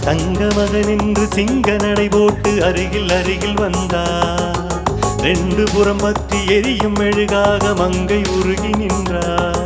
தங்க மகனின்று சிங்க நடை போட்டு அருகில் அருகில் வந்தார். ரெண்டு புறம் பற்றி எரியும் மெழுகாக மங்கை உருகி நின்றார்.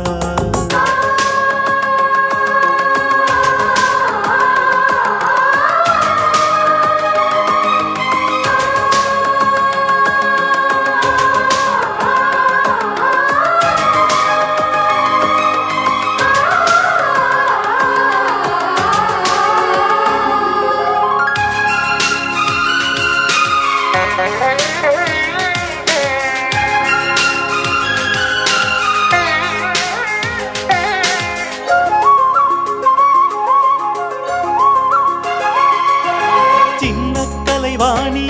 வாணி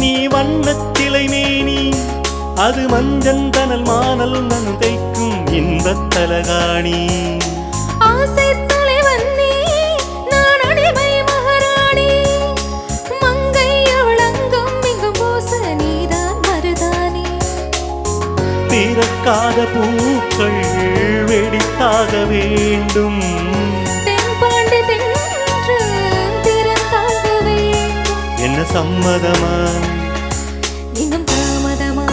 நீ வண்ணத்திலை மேனி அது மஞ்சந்தனல் மானல் நனுதைக்கும் இன்பத் தலகாணி. ஆசை தலைவன் நீ நான் அடிமை மகாராணி மங்கை அவளங்கும் இங்கும் போச நீதான் மருதானி. பிறக்காத பூக்கள் வெடித்தாக வேண்டும் தென்பாண்டி தென்று திறந்தாக வேண்டும். என்ன சம்மதமா இன்னும் தாமதமா?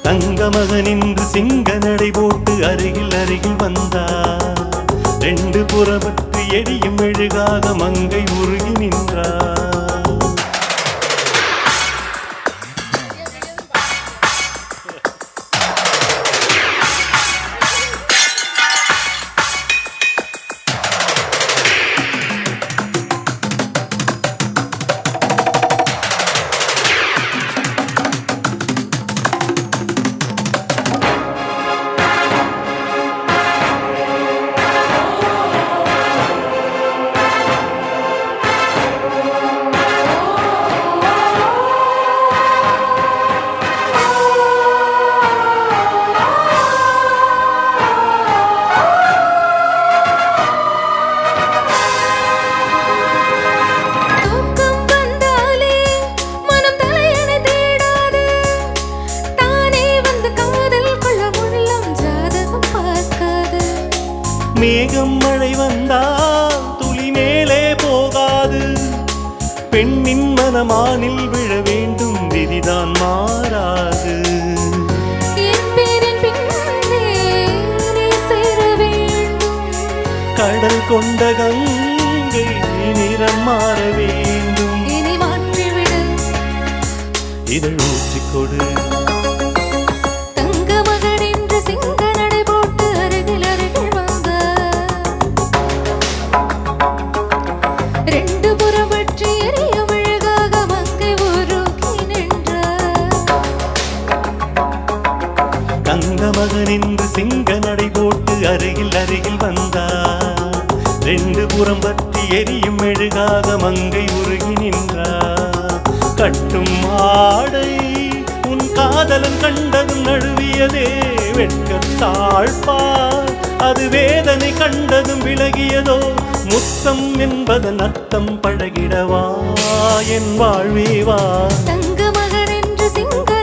தங்க மகனின்று சிங்க நடை போட்டு அருகில் அருகில் வந்தார். ரெண்டு புறப்பட்டு எரியும் மெழுகாக மங்கை உருகி நின்றார். மேகம் மழை வந்தால் துளி மேலே போகாது. பெண்ணின் மனமானில் விழ வேண்டும் விதிதான் மாறாது. கடல் கொண்ட கங்கை நிறம் மாற வேண்டும். இனி மாற்றிவிடு இதழ் ஊற்றிக்கொடு. தங்க மகனின்று சிங்க நடை போட்டு அருகில் அருகில் வந்தார். ரெண்டு புறம் பற்றி எரியும் மெழுகாக மங்கை உருகி நின்றார். கட்டும் ஆடை உன் காதலன் கண்டதும் நழுவியதே வெட்கத்தாழ்பார். அது வேதனை கண்டதும் விலகியதோ முத்தம் என்பதன் அர்த்தம் பழகிடவா என் வாழ்வேவா. தங்க மகன் என்று சிங்க